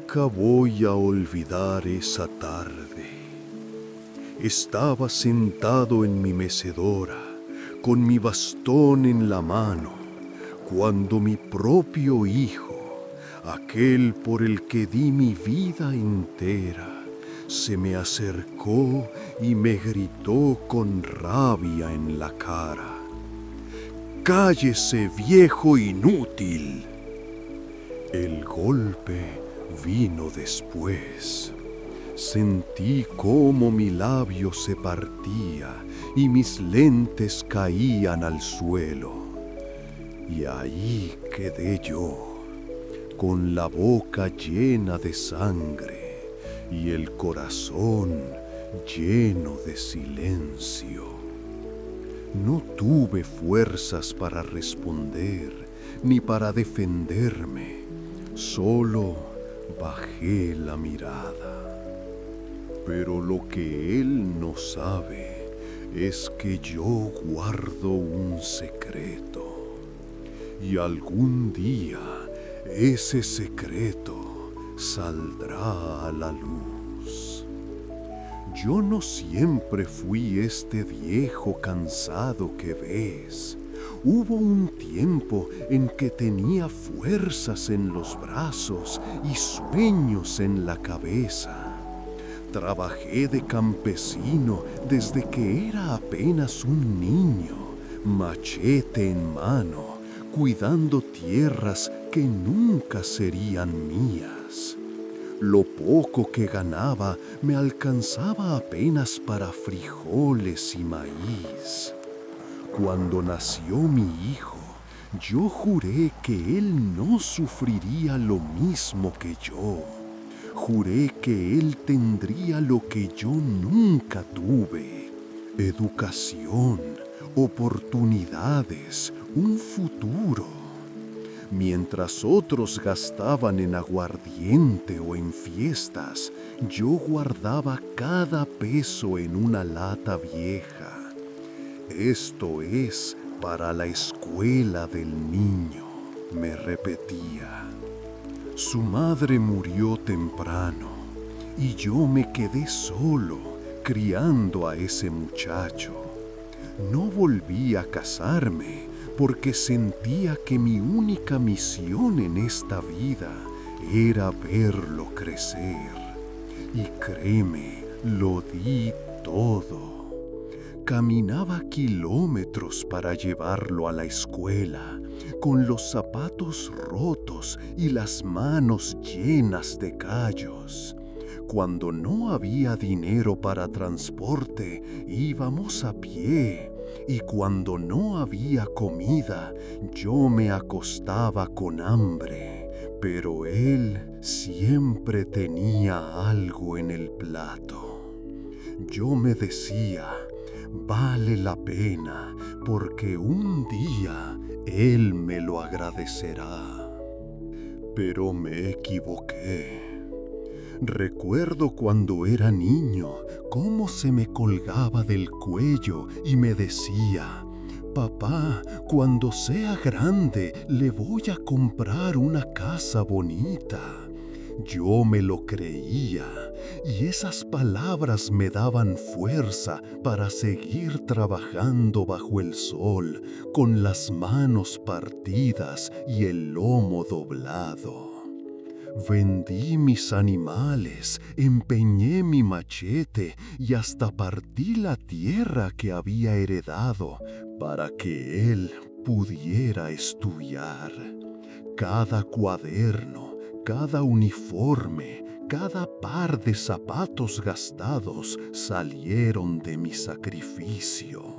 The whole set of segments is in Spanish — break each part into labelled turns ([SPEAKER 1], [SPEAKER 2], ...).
[SPEAKER 1] Nunca voy a olvidar esa tarde. Estaba sentado en mi mecedora, con mi bastón en la mano, cuando mi propio hijo, aquel por el que di mi vida entera, se me acercó y me gritó con rabia en la cara: ¡Cállese, viejo inútil! El golpe vino después. Sentí cómo mi labio se partía y mis lentes caían al suelo. Y ahí quedé yo, con la boca llena de sangre y el corazón lleno de silencio. No tuve fuerzas para responder ni para defenderme. Solo bajé la mirada. Pero lo que él no sabe es que yo guardo un secreto. Y algún día ese secreto saldrá a la luz. Yo no siempre fui este viejo cansado que ves. Hubo un tiempo en que tenía fuerzas en los brazos y sueños en la cabeza. Trabajé de campesino desde que era apenas un niño, machete en mano, cuidando tierras que nunca serían mías. Lo poco que ganaba me alcanzaba apenas para frijoles y maíz. Cuando nació mi hijo, yo juré que él no sufriría lo mismo que yo. Juré que él tendría lo que yo nunca tuve: educación, oportunidades, un futuro. Mientras otros gastaban en aguardiente o en fiestas, yo guardaba cada peso en una lata vieja. Esto es para la escuela del niño, me repetía. Su madre murió temprano y yo me quedé solo criando a ese muchacho. No volví a casarme porque sentía que mi única misión en esta vida era verlo crecer. Y créeme, lo di todo. Caminaba kilómetros para llevarlo a la escuela, con los zapatos rotos y las manos llenas de callos. Cuando no había dinero para transporte, íbamos a pie. Y cuando no había comida, yo me acostaba con hambre. Pero él siempre tenía algo en el plato. Yo me decía: vale la pena, porque un día él me lo agradecerá. Pero me equivoqué. Recuerdo cuando era niño cómo se me colgaba del cuello y me decía: papá, cuando sea grande le voy a comprar una casa bonita. Yo me lo creía y esas palabras me daban fuerza para seguir trabajando bajo el sol, con las manos partidas y el lomo doblado. Vendí mis animales, empeñé mi machete y hasta partí la tierra que había heredado para que él pudiera estudiar. Cada cuaderno, cada uniforme, cada par de zapatos gastados salieron de mi sacrificio.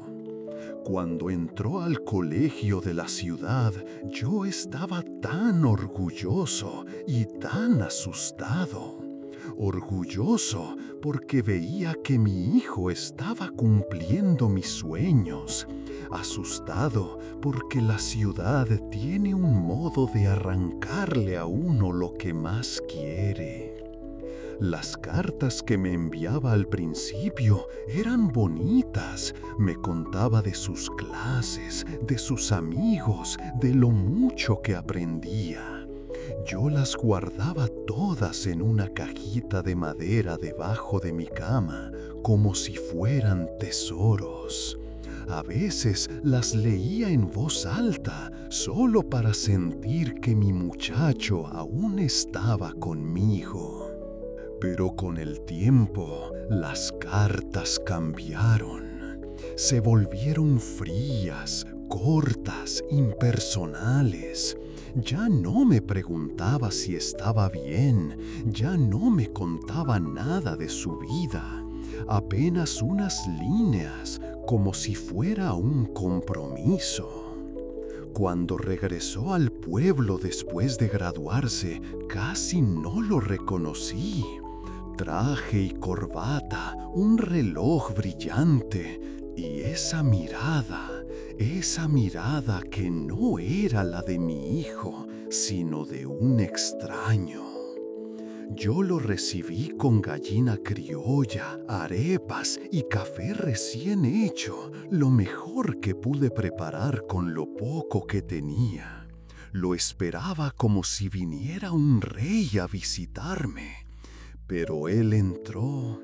[SPEAKER 1] Cuando entró al colegio de la ciudad, yo estaba tan orgulloso y tan asustado. Orgulloso porque veía que mi hijo estaba cumpliendo mis sueños. Asustado porque la ciudad tiene un modo de arrancarle a uno lo que más quiere. Las cartas que me enviaba al principio eran bonitas. Me contaba de sus clases, de sus amigos, de lo mucho que aprendía. Yo las guardaba todas en una cajita de madera debajo de mi cama, como si fueran tesoros. A veces las leía en voz alta, solo para sentir que mi muchacho aún estaba conmigo. Pero con el tiempo, las cartas cambiaron. Se volvieron frías, cortas, impersonales. Ya no me preguntaba si estaba bien, ya no me contaba nada de su vida. Apenas unas líneas, como si fuera un compromiso. Cuando regresó al pueblo después de graduarse, casi no lo reconocí. Traje y corbata, un reloj brillante y esa mirada que no era la de mi hijo, sino de un extraño. Yo lo recibí con gallina criolla, arepas y café recién hecho, lo mejor que pude preparar con lo poco que tenía. Lo esperaba como si viniera un rey a visitarme. Pero él entró,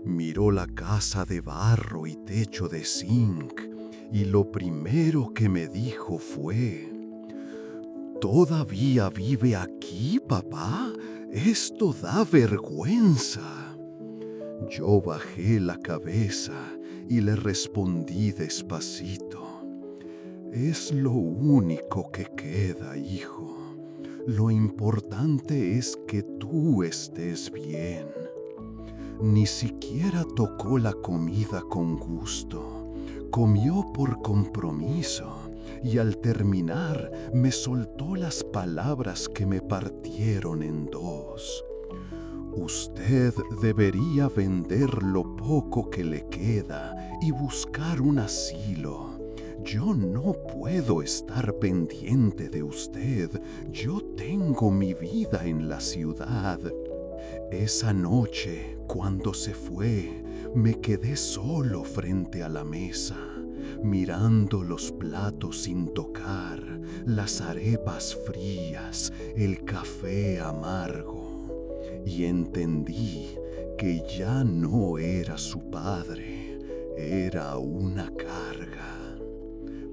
[SPEAKER 1] miró la casa de barro y techo de zinc, y lo primero que me dijo fue: ¿Todavía vive aquí, papá? Esto da vergüenza. Yo bajé la cabeza y le respondí despacito: Es lo único que queda, hijo. Lo importante es que tú estés bien. Ni siquiera tocó la comida con gusto. Comió por compromiso y al terminar me soltó las palabras que me partieron en dos. Usted debería vender lo poco que le queda y buscar un asilo. Yo no puedo estar pendiente de usted. Yo tengo mi vida en la ciudad. Esa noche, cuando se fue, me quedé solo frente a la mesa, mirando los platos sin tocar, las arepas frías, el café amargo, y entendí que ya no era su padre, era una carga.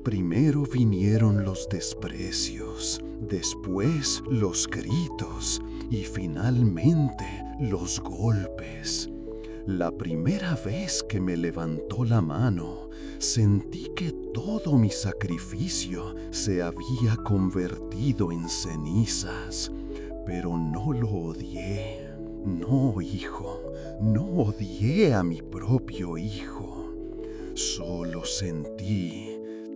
[SPEAKER 1] Primero vinieron los desprecios, después los gritos y finalmente los golpes. La primera vez que me levantó la mano, sentí que todo mi sacrificio se había convertido en cenizas, pero no lo odié. No, hijo, no odié a mi propio hijo. Solo sentí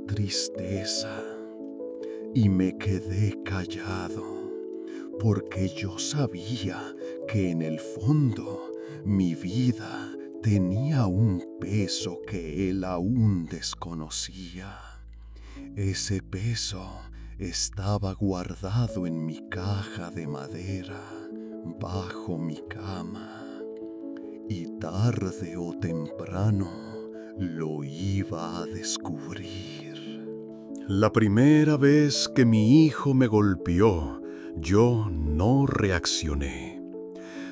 [SPEAKER 1] tristeza y me quedé callado, porque yo sabía que en el fondo mi vida tenía un peso que él aún desconocía. Ese peso estaba guardado en mi caja de madera, bajo mi cama, y tarde o temprano lo iba a descubrir. La primera vez que mi hijo me golpeó, yo no reaccioné.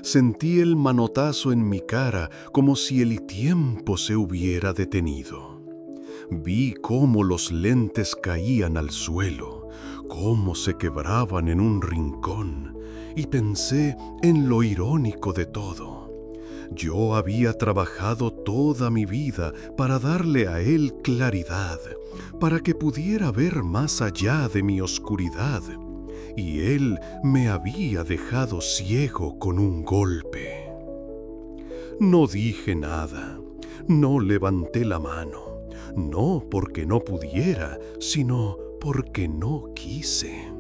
[SPEAKER 1] Sentí el manotazo en mi cara como si el tiempo se hubiera detenido. Vi cómo los lentes caían al suelo, cómo se quebraban en un rincón, y pensé en lo irónico de todo. Yo había trabajado toda mi vida para darle a él claridad, para que pudiera ver más allá de mi oscuridad, y él me había dejado ciego con un golpe. No dije nada, no levanté la mano, no porque no pudiera, sino porque no quise.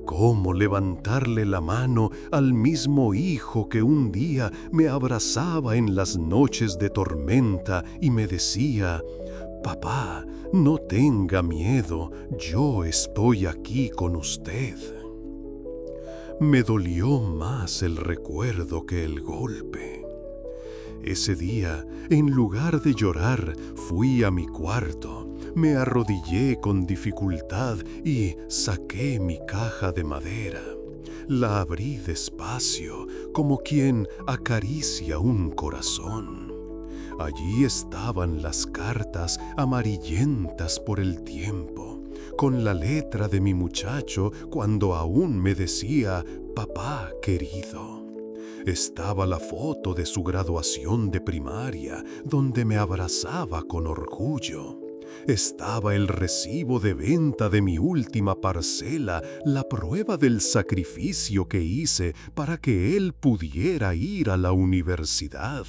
[SPEAKER 1] ¿Cómo levantarle la mano al mismo hijo que un día me abrazaba en las noches de tormenta y me decía: «Papá, no tenga miedo, yo estoy aquí con usted»? Me dolió más el recuerdo que el golpe. Ese día, en lugar de llorar, fui a mi cuarto. Me arrodillé con dificultad y saqué mi caja de madera. La abrí despacio, como quien acaricia un corazón. Allí estaban las cartas amarillentas por el tiempo, con la letra de mi muchacho cuando aún me decía papá querido. Estaba la foto de su graduación de primaria, donde me abrazaba con orgullo. Estaba el recibo de venta de mi última parcela, la prueba del sacrificio que hice para que él pudiera ir a la universidad.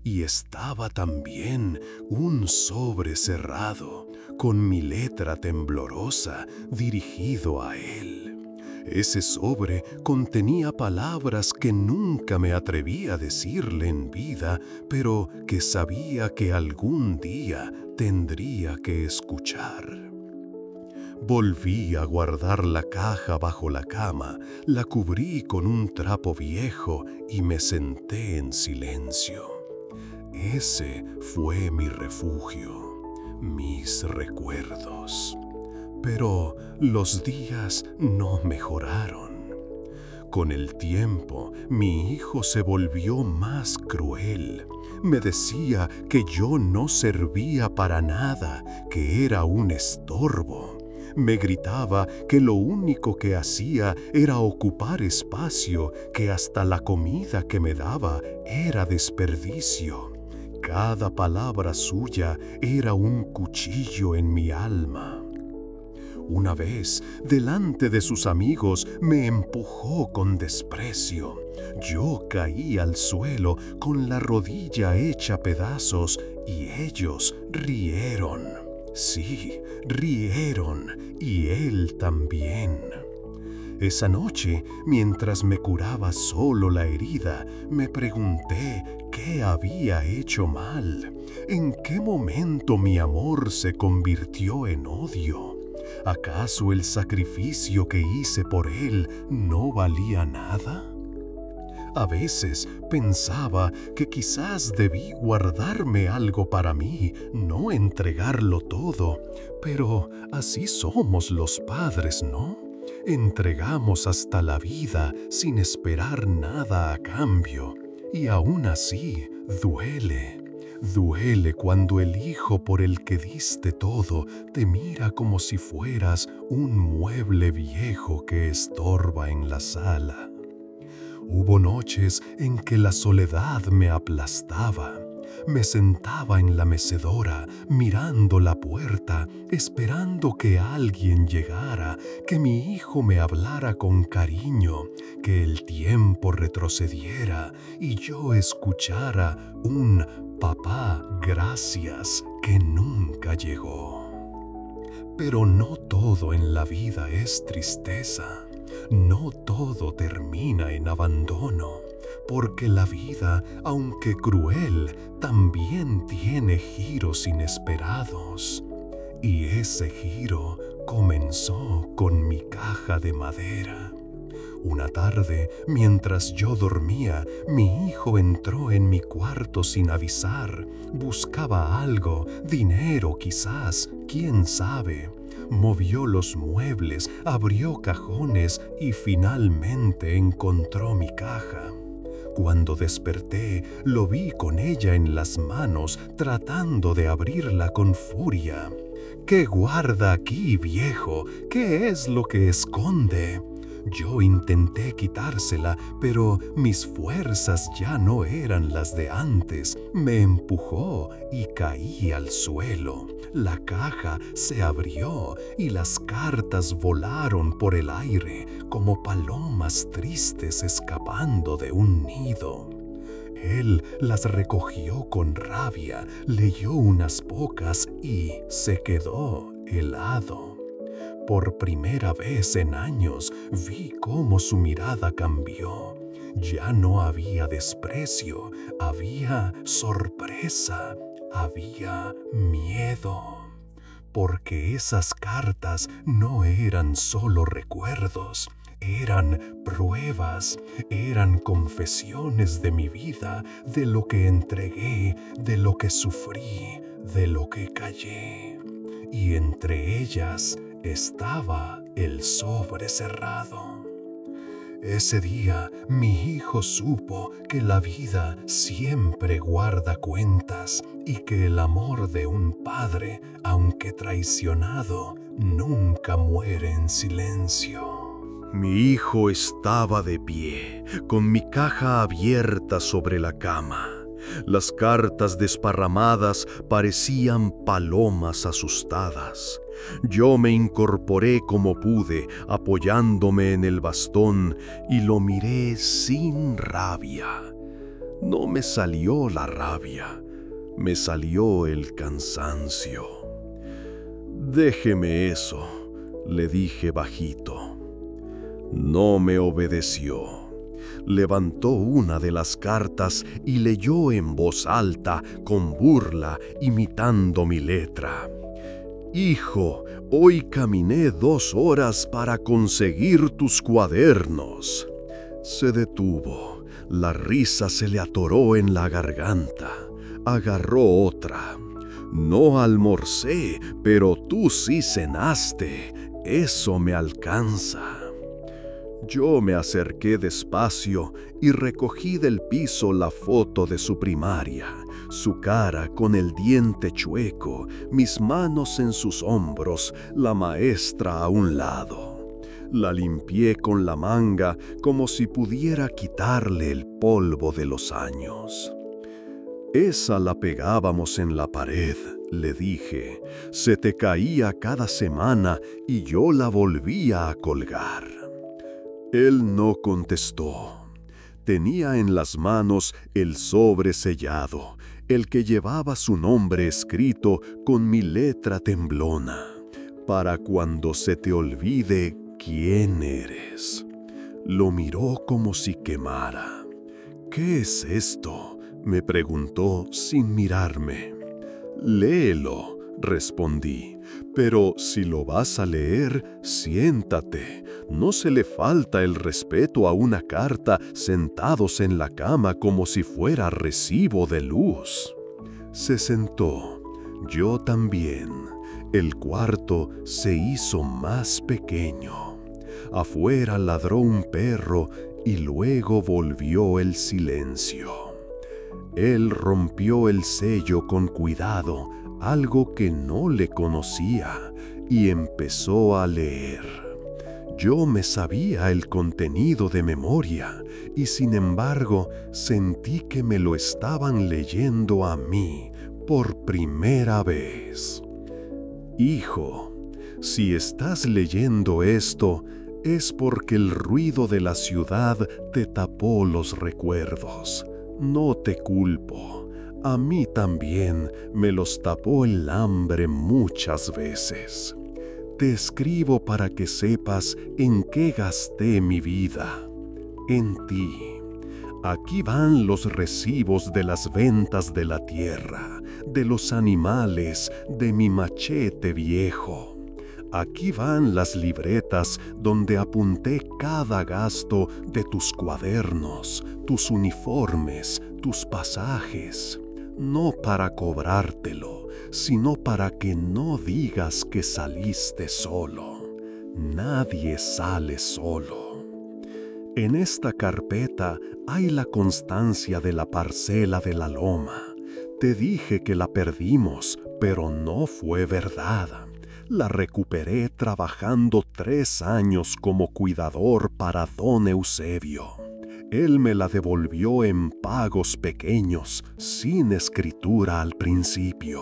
[SPEAKER 1] Y estaba también un sobre cerrado, con mi letra temblorosa, dirigido a él. Ese sobre contenía palabras que nunca me atreví a decirle en vida, pero que sabía que algún día tendría que escuchar. Volví a guardar la caja bajo la cama, la cubrí con un trapo viejo y me senté en silencio. Ese fue mi refugio, mis recuerdos. Pero los días no mejoraron. Con el tiempo, mi hijo se volvió más cruel. Me decía que yo no servía para nada, que era un estorbo. Me gritaba que lo único que hacía era ocupar espacio, que hasta la comida que me daba era desperdicio. Cada palabra suya era un cuchillo en mi alma. Una vez, delante de sus amigos, me empujó con desprecio. Yo caí al suelo con la rodilla hecha pedazos y ellos rieron. Sí, rieron, y él también. Esa noche, mientras me curaba solo la herida, me pregunté qué había hecho mal. ¿En qué momento mi amor se convirtió en odio? ¿Acaso el sacrificio que hice por él no valía nada? A veces pensaba que quizás debí guardarme algo para mí, no entregarlo todo. Pero así somos los padres, ¿no? Entregamos hasta la vida sin esperar nada a cambio. Y aún así, duele. Duele cuando el hijo por el que diste todo te mira como si fueras un mueble viejo que estorba en la sala. Hubo noches en que la soledad me aplastaba. Me sentaba en la mecedora, mirando la puerta, esperando que alguien llegara, que mi hijo me hablara con cariño, que el tiempo retrocediera y yo escuchara un papá, gracias, que nunca llegó. Pero no todo en la vida es tristeza. No todo termina en abandono, porque la vida, aunque cruel, también tiene giros inesperados. Y ese giro comenzó con mi caja de madera. Una tarde, mientras yo dormía, mi hijo entró en mi cuarto sin avisar. Buscaba algo, dinero quizás, quién sabe. Movió los muebles, abrió cajones y finalmente encontró mi caja. Cuando desperté, lo vi con ella en las manos, tratando de abrirla con furia. ¿Qué guarda aquí, viejo? ¿Qué es lo que esconde? Yo intenté quitársela, pero mis fuerzas ya no eran las de antes. Me empujó y caí al suelo. La caja se abrió y las cartas volaron por el aire como palomas tristes escapando de un nido. Él las recogió con rabia, leyó unas pocas y se quedó helado. Por primera vez en años vi cómo su mirada cambió. Ya no había desprecio, había sorpresa, había miedo. Porque esas cartas no eran solo recuerdos, eran pruebas, eran confesiones de mi vida, de lo que entregué, de lo que sufrí, de lo que callé. Y entre ellas estaba el sobre cerrado. Ese día mi hijo supo que la vida siempre guarda cuentas y que el amor de un padre, aunque traicionado, nunca muere en silencio. Mi hijo estaba de pie, con mi caja abierta sobre la cama. Las cartas desparramadas parecían palomas asustadas. Yo me incorporé como pude, apoyándome en el bastón, y lo miré sin rabia. No me salió la rabia, me salió el cansancio. «Déjeme eso», le dije bajito. No me obedeció. Levantó una de las cartas y leyó en voz alta, con burla, imitando mi letra. «Hijo, hoy caminé 2 horas para conseguir tus cuadernos». Se detuvo. La risa se le atoró en la garganta. Agarró otra. «No almorcé, pero tú sí cenaste. Eso me alcanza». Yo me acerqué despacio y recogí del piso la foto de su primaria, su cara con el diente chueco, mis manos en sus hombros, la maestra a un lado. La limpié con la manga como si pudiera quitarle el polvo de los años. «Esa la pegábamos en la pared», le dije. «Se te caía cada semana y yo la volvía a colgar». Él no contestó. Tenía en las manos el sobre sellado, el que llevaba su nombre escrito con mi letra temblona. «Para cuando se te olvide quién eres». Lo miró como si quemara. «¿Qué es esto?», me preguntó sin mirarme. «Léelo», respondí, «pero si lo vas a leer, siéntate. No se le falta el respeto a una carta sentados en la cama como si fuera recibo de luz». Se sentó. Yo también. El cuarto se hizo más pequeño. Afuera ladró un perro y luego volvió el silencio. Él rompió el sello con cuidado, algo que no le conocía, y empezó a leer. Yo me sabía el contenido de memoria, y sin embargo sentí que me lo estaban leyendo a mí por primera vez. «Hijo, si estás leyendo esto, es porque el ruido de la ciudad te tapó los recuerdos. No te culpo. A mí también me los tapó el hambre muchas veces. Te escribo para que sepas en qué gasté mi vida. En ti. Aquí van los recibos de las ventas de la tierra, de los animales, de mi machete viejo. Aquí van las libretas donde apunté cada gasto de tus cuadernos, tus uniformes, tus pasajes. No para cobrártelo, sino para que no digas que saliste solo. Nadie sale solo. En esta carpeta hay la constancia de la parcela de la loma. Te dije que la perdimos, pero no fue verdad. La recuperé trabajando 3 años como cuidador para don Eusebio. Él me la devolvió en pagos pequeños, sin escritura al principio.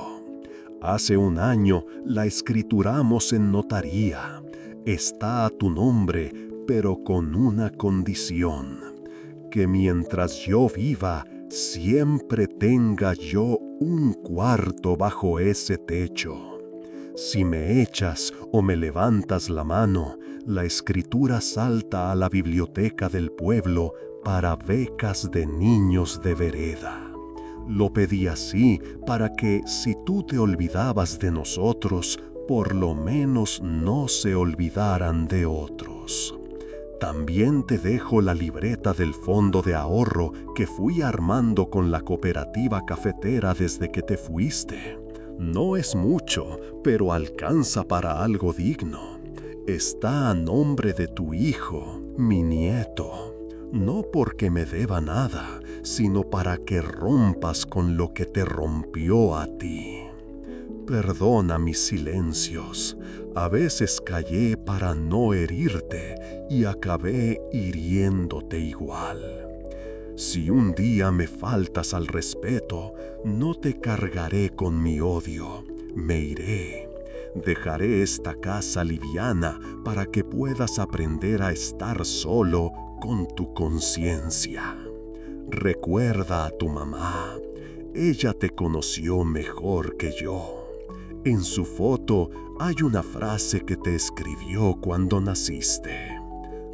[SPEAKER 1] Hace 1 año la escrituramos en notaría. Está a tu nombre, pero con una condición: que mientras yo viva, siempre tenga yo un cuarto bajo ese techo. Si me echas o me levantas la mano, la escritura salta a la biblioteca del pueblo para becas de niños de vereda. Lo pedí así para que, si tú te olvidabas de nosotros, por lo menos no se olvidaran de otros. También te dejo la libreta del fondo de ahorro que fui armando con la cooperativa cafetera desde que te fuiste. No es mucho, pero alcanza para algo digno. Está a nombre de tu hijo. Mi nieto, no porque me deba nada, sino para que rompas con lo que te rompió a ti. Perdona mis silencios. A veces callé para no herirte y acabé hiriéndote igual. Si un día me faltas al respeto, no te cargaré con mi odio. Me iré. Dejaré esta casa liviana para que puedas aprender a estar solo con tu conciencia. Recuerda a tu mamá. Ella te conoció mejor que yo. En su foto hay una frase que te escribió cuando naciste.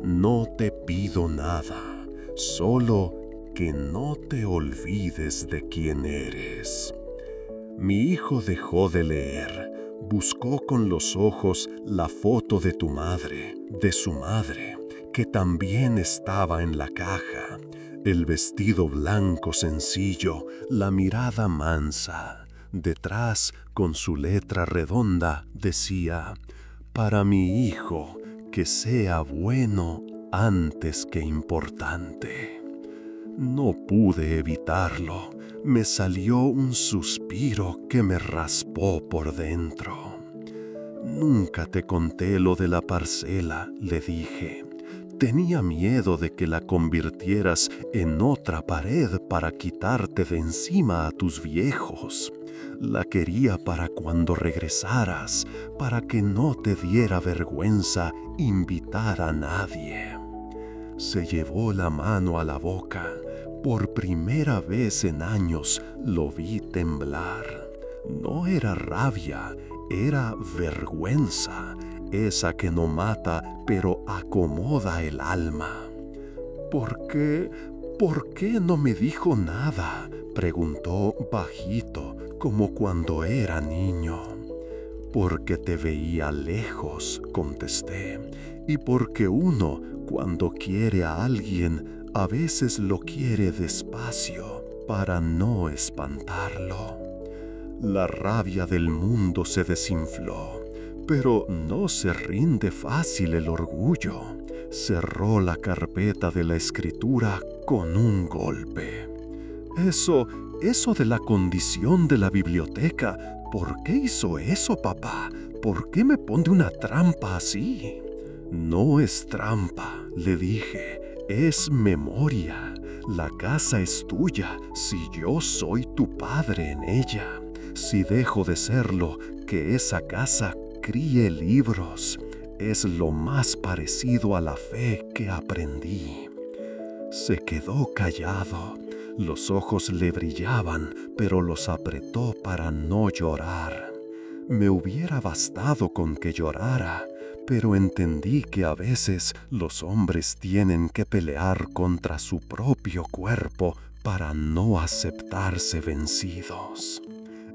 [SPEAKER 1] No te pido nada, solo que no te olvides de quién eres. Mi hijo dejó de leer. Buscó con los ojos la foto de tu madre, de su madre, que también estaba en la caja. El vestido blanco sencillo, la mirada mansa. Detrás, con su letra redonda, decía: para mi hijo, que sea bueno antes que importante. No pude evitarlo. Me salió un suspiro que me raspó por dentro. Nunca te conté lo de la parcela, le dije. Tenía miedo de que la convirtieras en otra pared para quitarte de encima a tus viejos. La quería para cuando regresaras, para que no te diera vergüenza invitar a nadie. Se llevó la mano a la boca. Por primera vez en años lo vi temblar. No era rabia, era vergüenza, esa que no mata, pero acomoda el alma. ¿Por qué no me dijo nada?, preguntó bajito, como cuando era niño. Porque te veía lejos, contesté, y porque uno, cuando quiere a alguien, a veces lo quiere despacio para no espantarlo. La rabia del mundo se desinfló, pero no se rinde fácil el orgullo. Cerró la carpeta de la escritura con un golpe. Eso de la condición de la biblioteca, ¿por qué hizo eso, papá? ¿Por qué me pone una trampa así? No es trampa, le dije. Es memoria. La casa es tuya si yo soy tu padre en ella. Si dejo de serlo, que esa casa críe libros. Es lo más parecido a la fe que aprendí. Se quedó callado. Los ojos le brillaban, pero los apretó para no llorar. Me hubiera bastado con que llorara, pero entendí que a veces los hombres tienen que pelear contra su propio cuerpo para no aceptarse vencidos.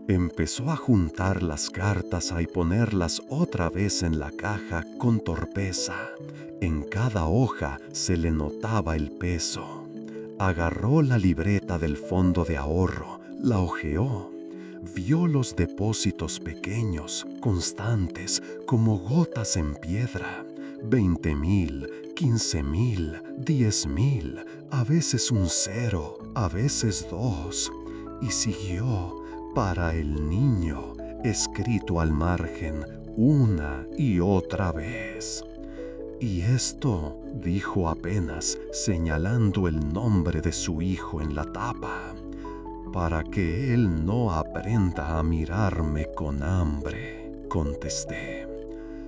[SPEAKER 1] Empezó a juntar las cartas y ponerlas otra vez en la caja con torpeza. En cada hoja se le notaba el peso. Agarró la libreta del fondo de ahorro, la hojeó. Vio los depósitos pequeños, constantes, como gotas en piedra. 20,000, 15,000, 10,000, a veces un 0, a veces 2. Y siguió, para el niño, escrito al margen, una y otra vez. Y esto, dijo apenas, señalando el nombre de su hijo en la tapa, para que él no aprenda a mirarme con hambre, contesté.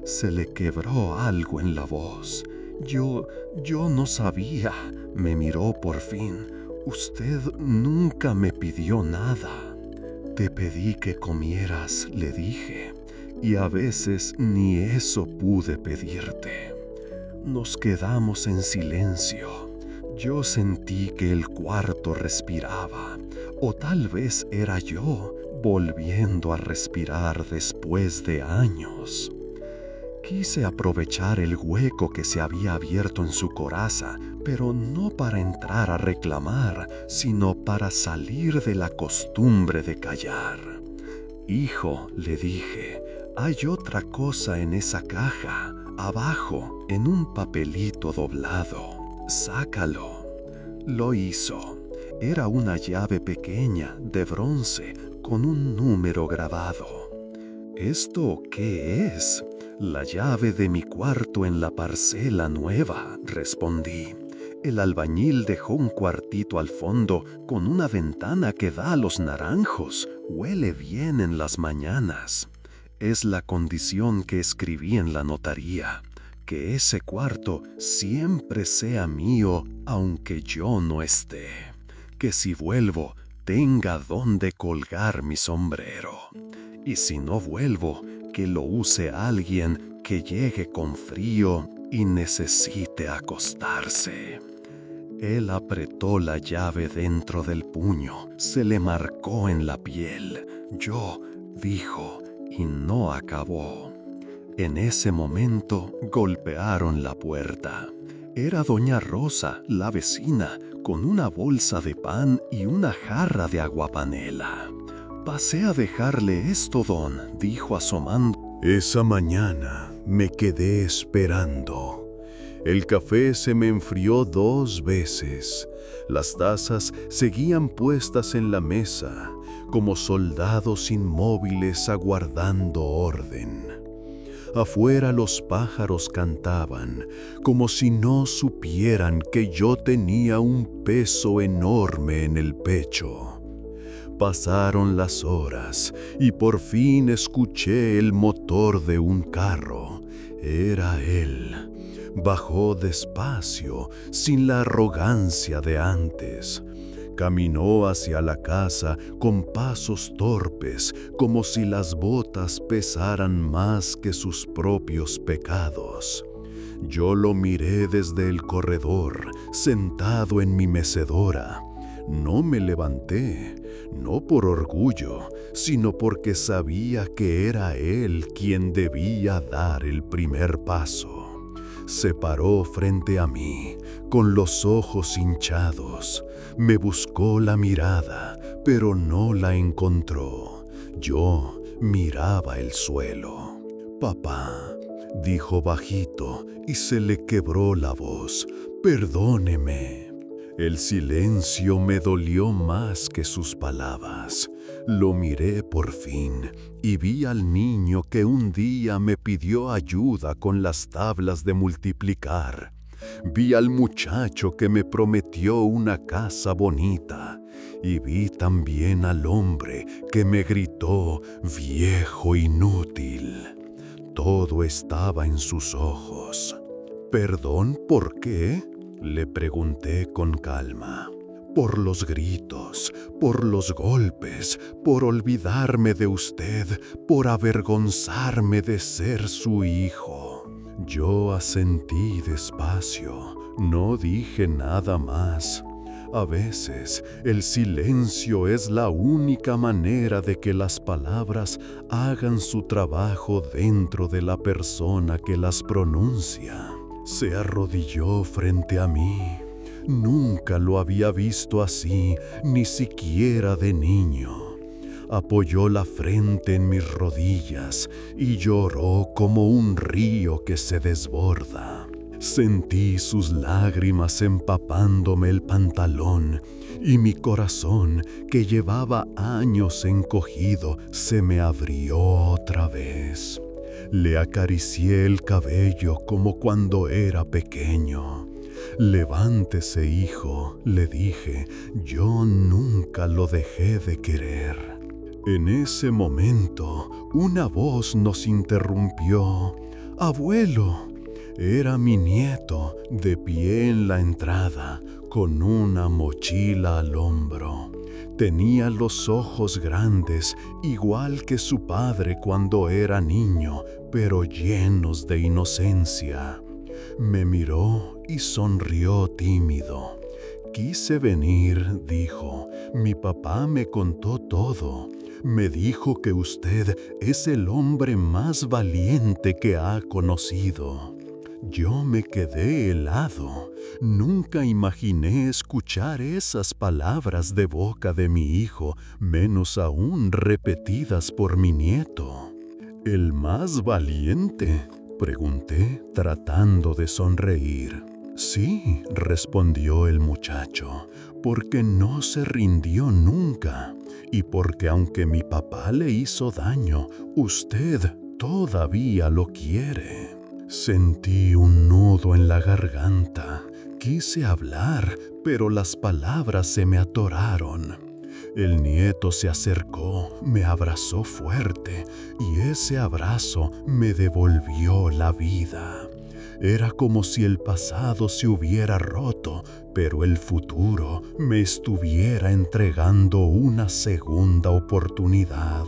[SPEAKER 1] Se le quebró algo en la voz. Yo no sabía, me miró por fin. Usted nunca me pidió nada. Te pedí que comieras, le dije, y a veces ni eso pude pedirte. Nos quedamos en silencio. Yo sentí que el cuarto respiraba, o tal vez era yo volviendo a respirar después de años. Quise aprovechar el hueco que se había abierto en su coraza, pero no para entrar a reclamar, sino para salir de la costumbre de callar. Hijo, le dije, hay otra cosa en esa caja, Abajo, en un papelito doblado. Sácalo. Lo hizo. Era una llave pequeña, de bronce, con un número grabado. ¿Esto qué es? La llave de mi cuarto en la parcela nueva, respondí. El albañil dejó un cuartito al fondo con una ventana que da a los naranjos. Huele bien en las mañanas. Es la condición que escribí en la notaría, que ese cuarto siempre sea mío aunque yo no esté. Que si vuelvo, tenga donde colgar mi sombrero. Y si no vuelvo, que lo use alguien que llegue con frío y necesite acostarse. Él apretó la llave dentro del puño, se le marcó en la piel. Yo, dijo, y no acabó. En ese momento golpearon la puerta. Era doña Rosa, la vecina, con una bolsa de pan y una jarra de aguapanela. «Pasé a dejarle esto, don», dijo asomando. Esa mañana me quedé esperando. El café se me enfrió 2 veces. Las tazas seguían puestas en la mesa, como soldados inmóviles aguardando orden. Afuera los pájaros cantaban, como si no supieran que yo tenía un peso enorme en el pecho. Pasaron las horas y por fin escuché el motor de un carro. Era él. Bajó despacio, sin la arrogancia de antes. Caminó hacia la casa con pasos torpes, como si las botas pesaran más que sus propios pecados. Yo lo miré desde el corredor, sentado en mi mecedora. No me levanté, no por orgullo, sino porque sabía que era él quien debía dar el primer paso. Se paró frente a mí, con los ojos hinchados. Me buscó la mirada, pero no la encontró. Yo miraba el suelo. «Papá», dijo bajito, y se le quebró la voz. «Perdóneme». El silencio me dolió más que sus palabras. Lo miré por fin y vi al niño que un día me pidió ayuda con las tablas de multiplicar. Vi al muchacho que me prometió una casa bonita. Y vi también al hombre que me gritó viejo inútil. Todo estaba en sus ojos. «¿Perdón por qué?», le pregunté con calma. «Por los gritos, por los golpes, por olvidarme de usted, por avergonzarme de ser su hijo». Yo asentí despacio, no dije nada más. A veces el silencio es la única manera de que las palabras hagan su trabajo dentro de la persona que las pronuncia. Se arrodilló frente a mí. Nunca lo había visto así, ni siquiera de niño. Apoyó la frente en mis rodillas y lloró como un río que se desborda. Sentí sus lágrimas empapándome el pantalón y mi corazón, que llevaba años encogido, se me abrió otra vez. Le acaricié el cabello como cuando era pequeño. «Levántese, hijo», le dije, «yo nunca lo dejé de querer». En ese momento, una voz nos interrumpió. «Abuelo». Era mi nieto, de pie en la entrada, con una mochila al hombro. Tenía los ojos grandes, igual que su padre cuando era niño, pero llenos de inocencia. Me miró y sonrió tímido. «Quise venir», dijo. «Mi papá me contó todo. Me dijo que usted es el hombre más valiente que ha conocido». Yo me quedé helado. Nunca imaginé escuchar esas palabras de boca de mi hijo, menos aún repetidas por mi nieto. «¿El más valiente?», Pregunté, tratando de sonreír. Sí, respondió el muchacho, porque no se rindió nunca, y porque aunque mi papá le hizo daño, usted todavía lo quiere. Sentí un nudo en la garganta. Quise hablar, pero las palabras se me atoraron. El nieto se acercó, me abrazó fuerte, y ese abrazo me devolvió la vida. Era como si el pasado se hubiera roto, pero el futuro me estuviera entregando una segunda oportunidad.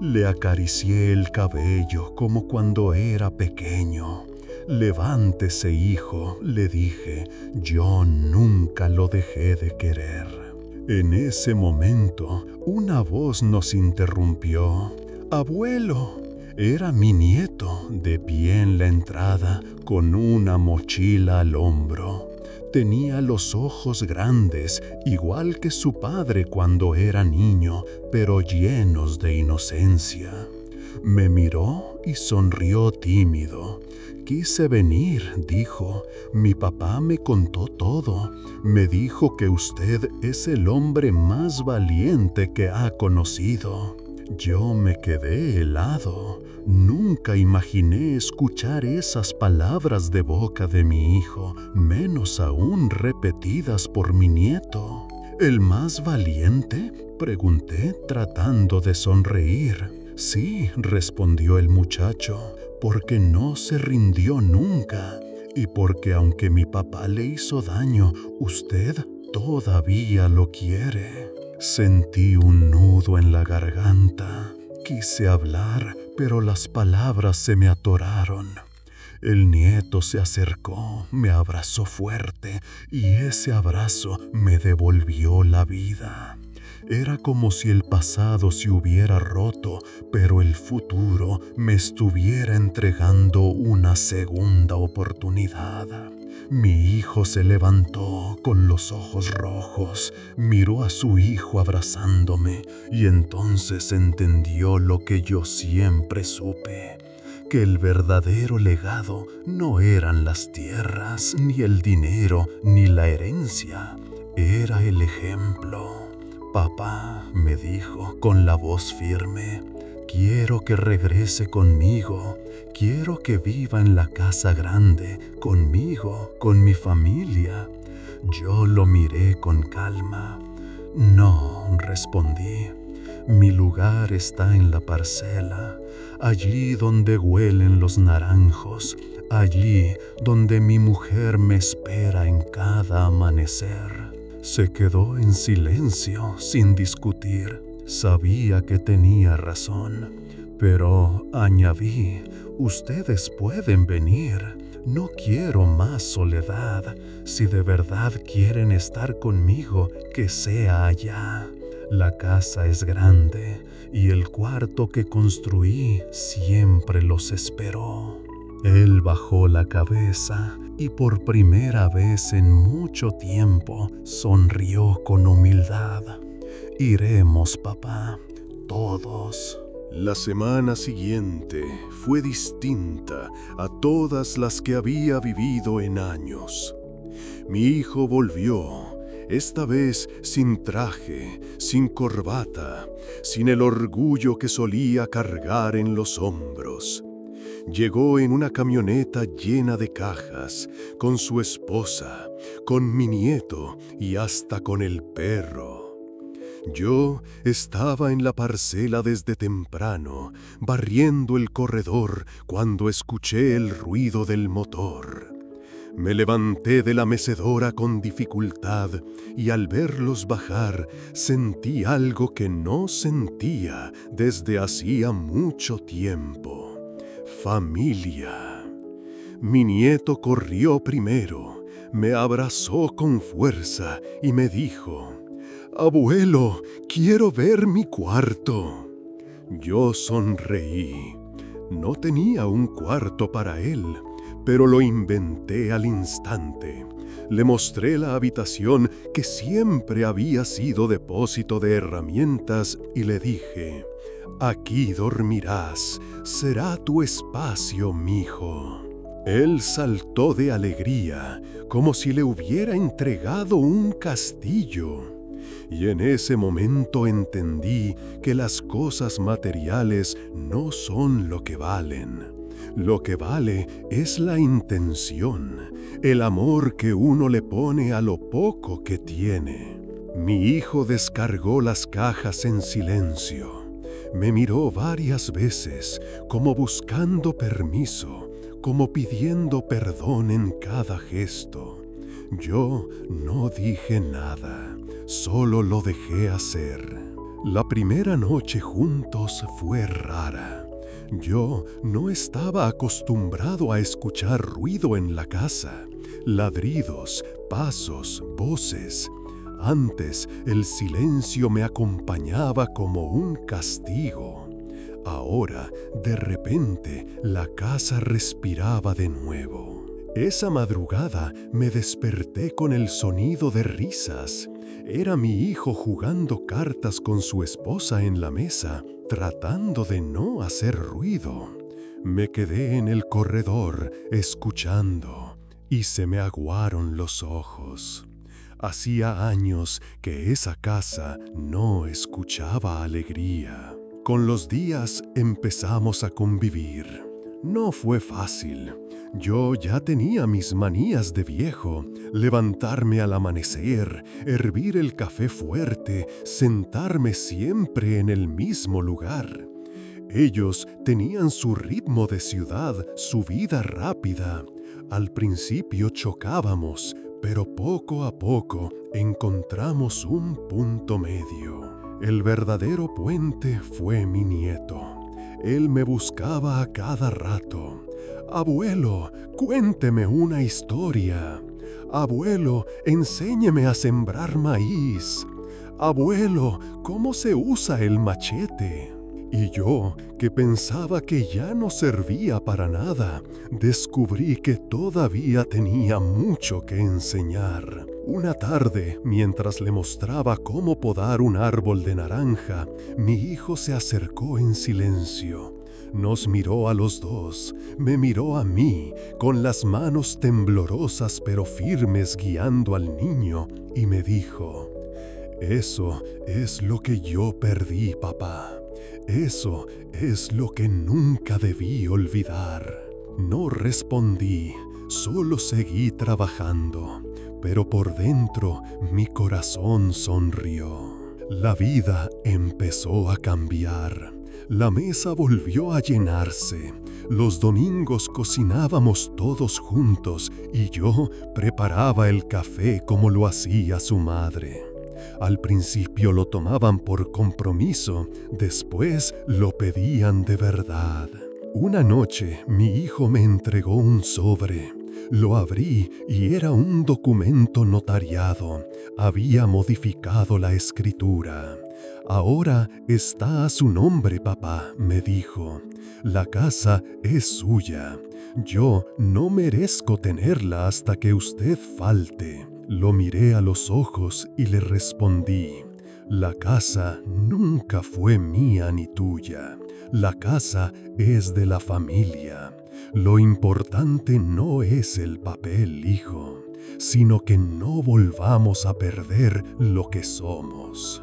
[SPEAKER 1] Le acaricié el cabello como cuando era pequeño. «Levántese, hijo», le dije, «yo nunca lo dejé de querer». En ese momento, una voz nos interrumpió. «Abuelo». Era mi nieto, de pie en la entrada, con una mochila al hombro. Tenía los ojos grandes, igual que su padre cuando era niño, pero llenos de inocencia. Me miró y sonrió tímido. «Quise venir», dijo. «Mi papá me contó todo. Me dijo que usted es el hombre más valiente que ha conocido». Yo me quedé helado. Nunca imaginé escuchar esas palabras de boca de mi hijo, menos aún repetidas por mi nieto. «¿El más valiente?», pregunté, tratando de sonreír. «Sí», respondió el muchacho, «porque no se rindió nunca, y porque aunque mi papá le hizo daño, usted todavía lo quiere». Sentí un nudo en la garganta. Quise hablar, pero las palabras se me atoraron. El nieto se acercó, me abrazó fuerte, y ese abrazo me devolvió la vida. Era como si el pasado se hubiera roto, pero el futuro me estuviera entregando una segunda oportunidad. Mi hijo se levantó con los ojos rojos, miró a su hijo abrazándome y entonces entendió lo que yo siempre supe, que el verdadero legado no eran las tierras, ni el dinero, ni la herencia, era el ejemplo. «Papá», me dijo con la voz firme, «quiero que regrese conmigo. Quiero que viva en la casa grande, conmigo, con mi familia». Yo lo miré con calma. «No», respondí, «mi lugar está en la parcela, allí donde huelen los naranjos, allí donde mi mujer me espera en cada amanecer». Se quedó en silencio, sin discutir. Sabía que tenía razón, pero añadí, «ustedes pueden venir. No quiero más soledad. Si de verdad quieren estar conmigo, que sea allá. La casa es grande y el cuarto que construí siempre los esperó». Él bajó la cabeza y por primera vez en mucho tiempo sonrió con humildad. «Iremos, papá, todos».
[SPEAKER 2] La semana siguiente fue distinta a todas las que había vivido en años. Mi hijo volvió, esta vez sin traje, sin corbata, sin el orgullo que solía cargar en los hombros. Llegó en una camioneta llena de cajas, con su esposa, con mi nieto y hasta con el perro. Yo estaba en la parcela desde temprano, barriendo el corredor cuando escuché el ruido del motor. Me levanté de la mecedora con dificultad y al verlos bajar sentí algo que no sentía desde hacía mucho tiempo. Familia. Mi nieto corrió primero, me abrazó con fuerza y me dijo: «Abuelo, quiero ver mi cuarto». Yo sonreí. No tenía un cuarto para él, pero lo inventé al instante. Le mostré la habitación que siempre había sido depósito de herramientas y le dije: Aquí dormirás, será tu espacio, mijo. Él saltó de alegría, como si le hubiera entregado un castillo. Y en ese momento entendí que las cosas materiales no son lo que valen. Lo que vale es la intención, el amor que uno le pone a lo poco que tiene. Mi hijo descargó las cajas en silencio. Me miró varias veces, como buscando permiso, como pidiendo perdón en cada gesto. Yo no dije nada, solo lo dejé hacer. La primera noche juntos fue rara. Yo no estaba acostumbrado a escuchar ruido en la casa, ladridos, pasos, voces. Antes el silencio me acompañaba como un castigo. Ahora, de repente, la casa respiraba de nuevo. Esa madrugada me desperté con el sonido de risas. Era mi hijo jugando cartas con su esposa en la mesa, tratando de no hacer ruido. Me quedé en el corredor, escuchando, y se me aguaron los ojos. Hacía años que esa casa no escuchaba alegría. Con los días empezamos a convivir. No fue fácil. Yo ya tenía mis manías de viejo: levantarme al amanecer, hervir el café fuerte, sentarme siempre en el mismo lugar. Ellos tenían su ritmo de ciudad, su vida rápida. Al principio chocábamos, pero poco a poco encontramos un punto medio. El verdadero puente fue mi nieto. Él me buscaba a cada rato. Abuelo, cuénteme una historia. Abuelo, enséñeme a sembrar maíz. Abuelo, ¿cómo se usa el machete? Y yo, que pensaba que ya no servía para nada, descubrí que todavía tenía mucho que enseñar. Una tarde, mientras le mostraba cómo podar un árbol de naranja, mi hijo se acercó en silencio. Nos miró a los dos, me miró a mí, con las manos temblorosas pero firmes guiando al niño, y me dijo: «Eso es lo que yo perdí, papá. Eso es lo que nunca debí olvidar». No respondí, solo seguí trabajando, pero por dentro mi corazón sonrió. La vida empezó a cambiar. La mesa volvió a llenarse. Los domingos cocinábamos todos juntos y yo preparaba el café como lo hacía su madre. Al principio lo tomaban por compromiso, después lo pedían de verdad. Una noche mi hijo me entregó un sobre. Lo abrí y era un documento notariado. Había modificado la escritura. «Ahora está a su nombre, papá», me dijo. «La casa es suya. Yo no merezco tenerla hasta que usted falte». Lo miré a los ojos y le respondí: «La casa nunca fue mía ni tuya. La casa es de la familia. Lo importante no es el papel, hijo, sino que no volvamos a perder lo que somos».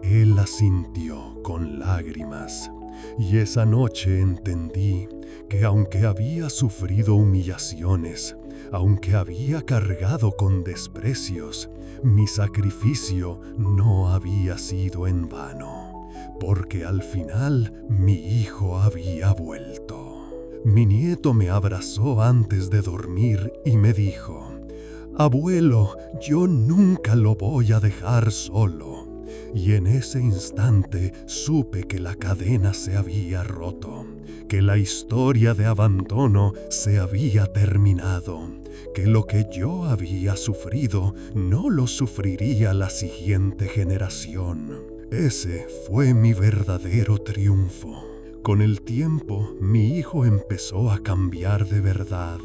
[SPEAKER 2] Él asintió con lágrimas, y esa noche entendí que aunque había sufrido humillaciones, aunque había cargado con desprecios, mi sacrificio no había sido en vano, porque al final mi hijo había vuelto. Mi nieto me abrazó antes de dormir y me dijo: «Abuelo, yo nunca lo voy a dejar solo». Y en ese instante supe que la cadena se había roto, que la historia de abandono se había terminado, que lo que yo había sufrido no lo sufriría la siguiente generación. Ese fue mi verdadero triunfo. Con el tiempo, mi hijo empezó a cambiar de verdad.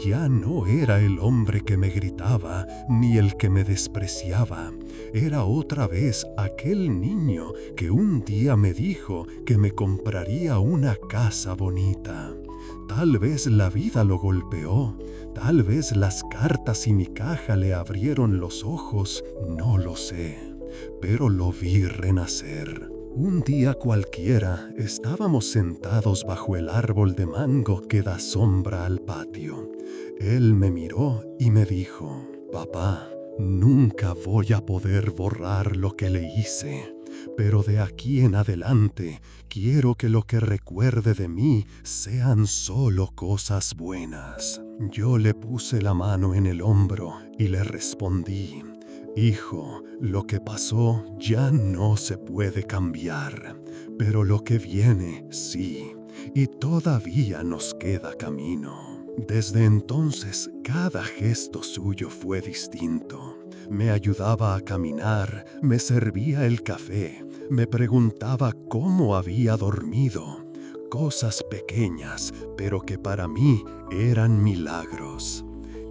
[SPEAKER 2] Ya no era el hombre que me gritaba, ni el que me despreciaba. Era otra vez aquel niño que un día me dijo que me compraría una casa bonita. Tal vez la vida lo golpeó, tal vez las cartas y mi caja le abrieron los ojos, no lo sé, pero lo vi renacer. Un día cualquiera estábamos sentados bajo el árbol de mango que da sombra al patio. Él me miró y me dijo: «Papá, nunca voy a poder borrar lo que le hice, pero de aquí en adelante quiero que lo que recuerde de mí sean solo cosas buenas». Yo le puse la mano en el hombro y le respondí: «Hijo, lo que pasó ya no se puede cambiar, pero lo que viene sí, y todavía nos queda camino». Desde entonces, cada gesto suyo fue distinto. Me ayudaba a caminar, me servía el café, me preguntaba cómo había dormido. Cosas pequeñas, pero que para mí eran milagros.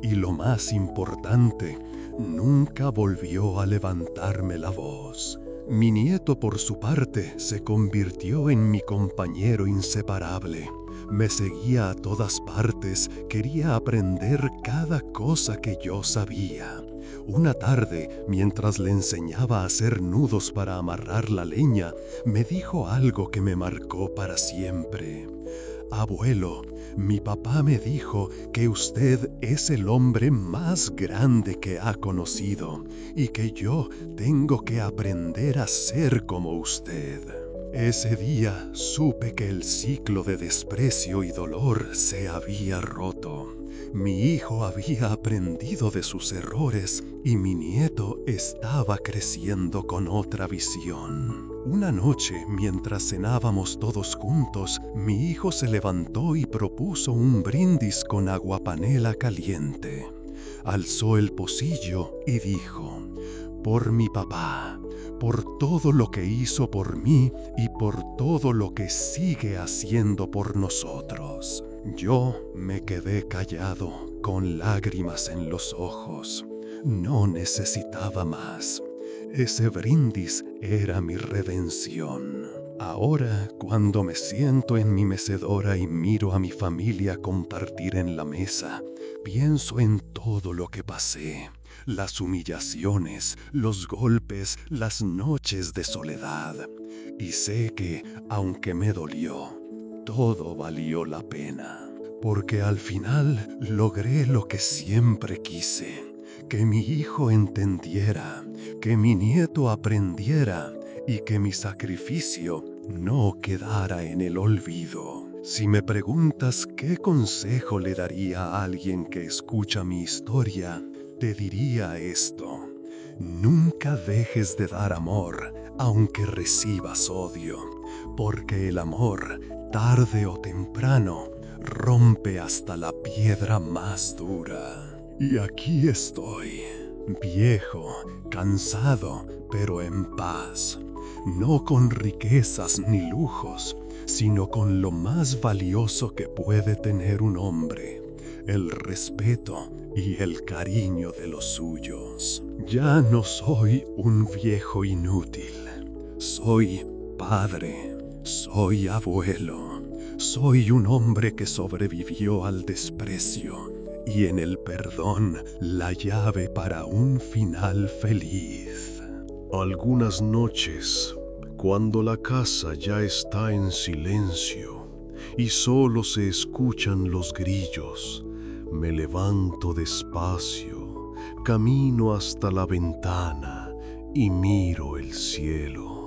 [SPEAKER 2] Y lo más importante, nunca volvió a levantarme la voz. Mi nieto, por su parte, se convirtió en mi compañero inseparable. Me seguía a todas partes, quería aprender cada cosa que yo sabía. Una tarde, mientras le enseñaba a hacer nudos para amarrar la leña, me dijo algo que me marcó para siempre. «Abuelo, mi papá me dijo que usted es el hombre más grande que ha conocido y que yo tengo que aprender a ser como usted». Ese día supe que el ciclo de desprecio y dolor se había roto. Mi hijo había aprendido de sus errores y mi nieto estaba creciendo con otra visión. Una noche, mientras cenábamos todos juntos, mi hijo se levantó y propuso un brindis con aguapanela caliente. Alzó el pocillo y dijo: «Por mi papá, por todo lo que hizo por mí y por todo lo que sigue haciendo por nosotros». Yo me quedé callado, con lágrimas en los ojos. No necesitaba más. Ese brindis era mi redención. Ahora, cuando me siento en mi mecedora y miro a mi familia compartir en la mesa, pienso en todo lo que pasé. Las humillaciones, los golpes, las noches de soledad. Y sé que, aunque me dolió, todo valió la pena. Porque al final logré lo que siempre quise. Que mi hijo entendiera, que mi nieto aprendiera y que mi sacrificio no quedara en el olvido. Si me preguntas qué consejo le daría a alguien que escucha mi historia, te diría esto: nunca dejes de dar amor, aunque recibas odio, porque el amor, tarde o temprano, rompe hasta la piedra más dura. Y aquí estoy, viejo, cansado, pero en paz. No con riquezas ni lujos, sino con lo más valioso que puede tener un hombre: el respeto y el cariño de los suyos. Ya no soy un viejo inútil. Soy padre, soy abuelo, soy un hombre que sobrevivió al desprecio y en el perdón la llave para un final feliz.
[SPEAKER 1] Algunas noches, cuando la casa ya está en silencio y solo se escuchan los grillos, me levanto despacio, camino hasta la ventana y miro el cielo.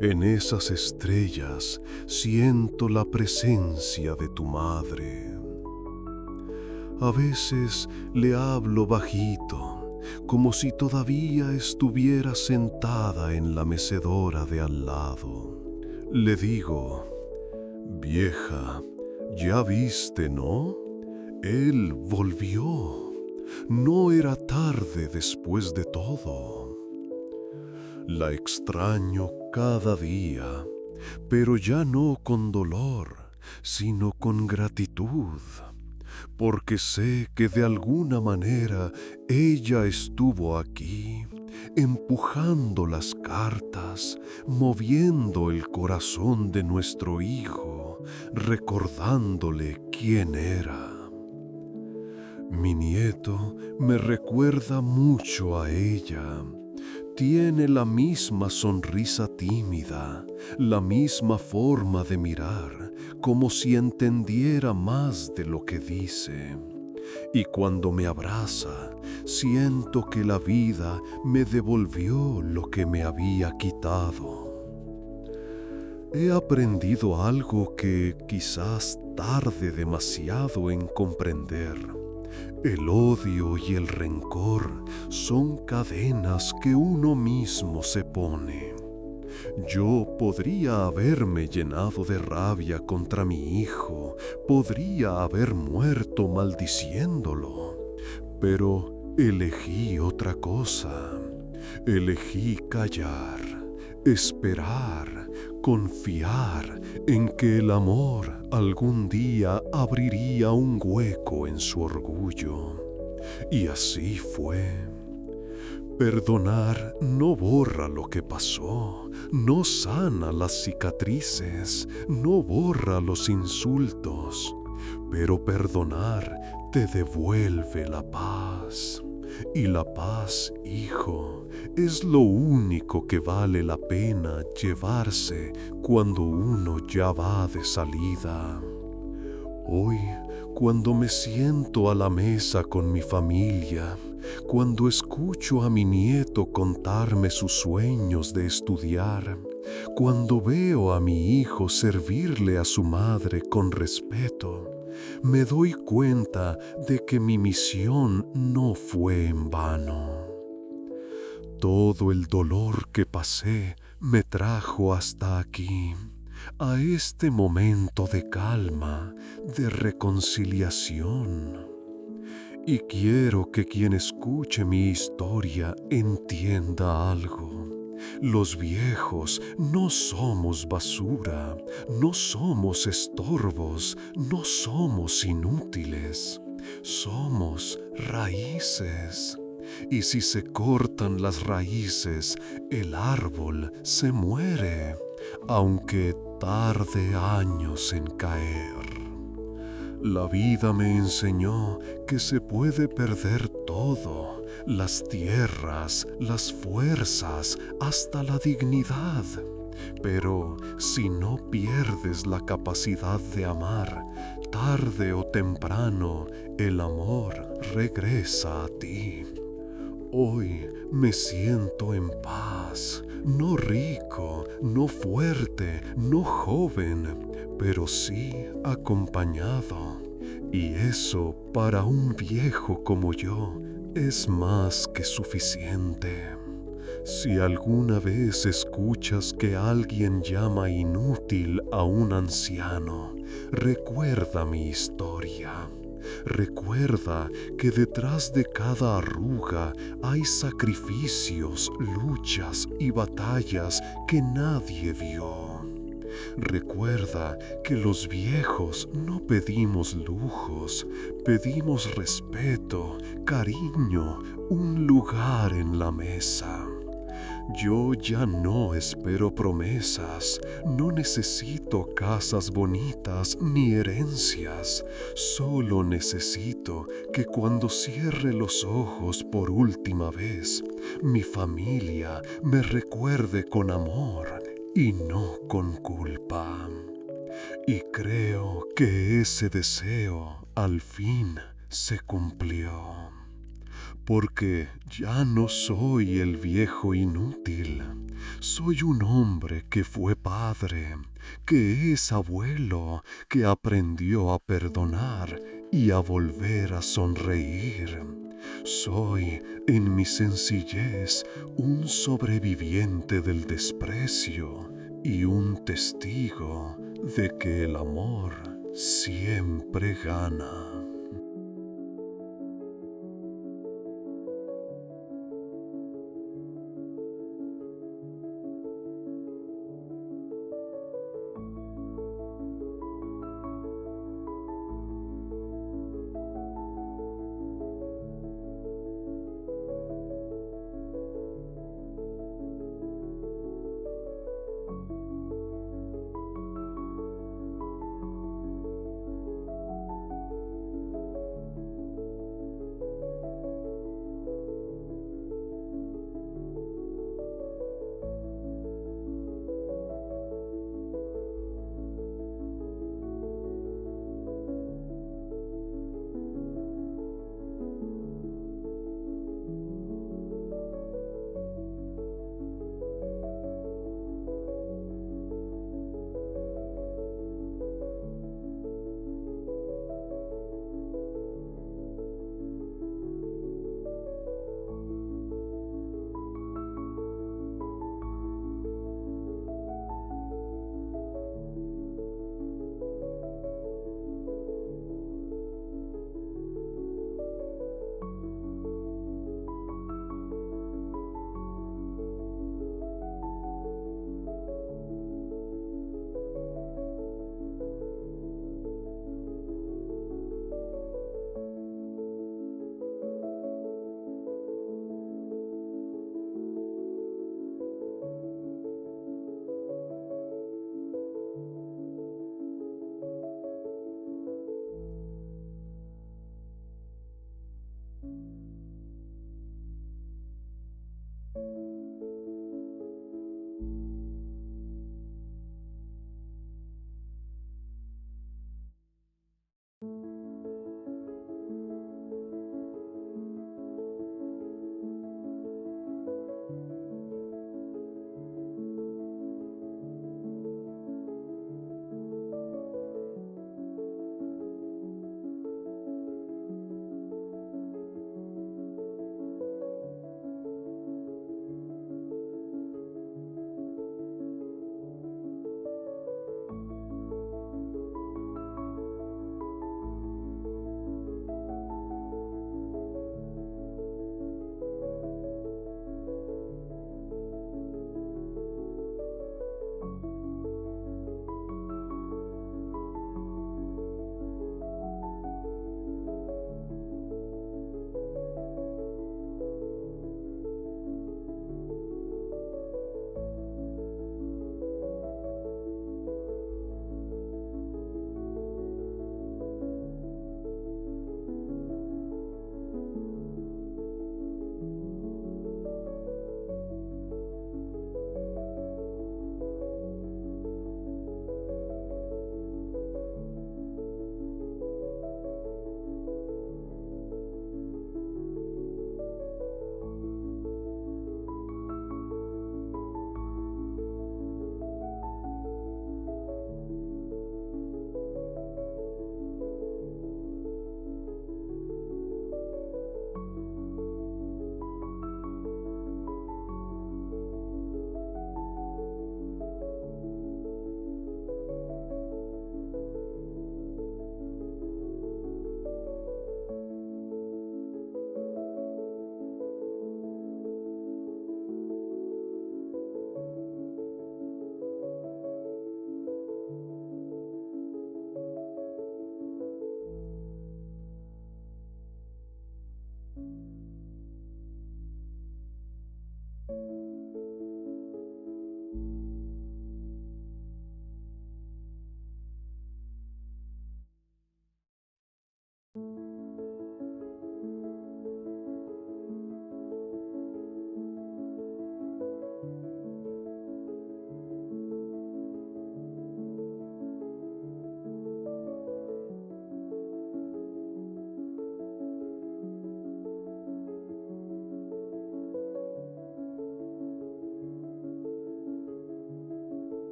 [SPEAKER 1] En esas estrellas siento la presencia de tu madre. A veces le hablo bajito, como si todavía estuviera sentada en la mecedora de al lado. Le digo: «Vieja, ya viste, ¿no? Él volvió. No era tarde después de todo. La extraño cada día
[SPEAKER 2] pero ya no con dolor, sino con gratitud, porque sé que de alguna manera ella estuvo aquí, empujando las cartas, moviendo el corazón de nuestro hijo, recordándole quién era. Mi nieto me recuerda mucho a ella. Tiene la misma sonrisa tímida, la misma forma de mirar, como si entendiera más de lo que dice. Y cuando me abraza, siento que la vida me devolvió lo que me había quitado. He aprendido algo que quizás tarde demasiado en comprender. El odio y el rencor son cadenas que uno mismo se pone. Yo podría haberme llenado de rabia contra mi hijo, podría haber muerto maldiciéndolo, pero elegí otra cosa. Elegí callar, esperar, confiar en que el amor algún día abriría un hueco en su orgullo. Y así fue. Perdonar no borra lo que pasó, no sana las cicatrices, no borra los insultos, pero perdonar te devuelve la paz. Y la paz, hijo, es lo único que vale la pena llevarse cuando uno ya va de salida. Hoy, cuando me siento a la mesa con mi familia, cuando escucho a mi nieto contarme sus sueños de estudiar, cuando veo a mi hijo servirle a su madre con respeto, me doy cuenta de que mi misión no fue en vano. Todo el dolor que pasé me trajo hasta aquí, a este momento de calma, de reconciliación. Y quiero que quien escuche mi historia entienda algo. Los viejos no somos basura, no somos estorbos, no somos inútiles. Somos raíces. Y si se cortan las raíces, el árbol se muere, aunque tarde años en caer. La vida me enseñó que se puede perder todo, las tierras, las fuerzas, hasta la dignidad. Pero si no pierdes la capacidad de amar, tarde o temprano el amor regresa a ti. Hoy me siento en paz, no rico, no fuerte, no joven, pero sí acompañado. Y eso para un viejo como yo es más que suficiente. Si alguna vez escuchas que alguien llama inútil a un anciano, recuerda mi historia. Recuerda que detrás de cada arruga hay sacrificios, luchas y batallas que nadie vio. Recuerda que los viejos no pedimos lujos, pedimos respeto, cariño, un lugar en la mesa. Yo ya no espero promesas, no necesito casas bonitas ni herencias, solo necesito que cuando cierre los ojos por última vez, mi familia me recuerde con amor y no con culpa. Y creo que ese deseo al fin se cumplió. Porque ya no soy el viejo inútil, soy un hombre que fue padre, que es abuelo, que aprendió a perdonar y a volver a sonreír. Soy, en mi sencillez, un sobreviviente del desprecio y un testigo de que el amor siempre gana.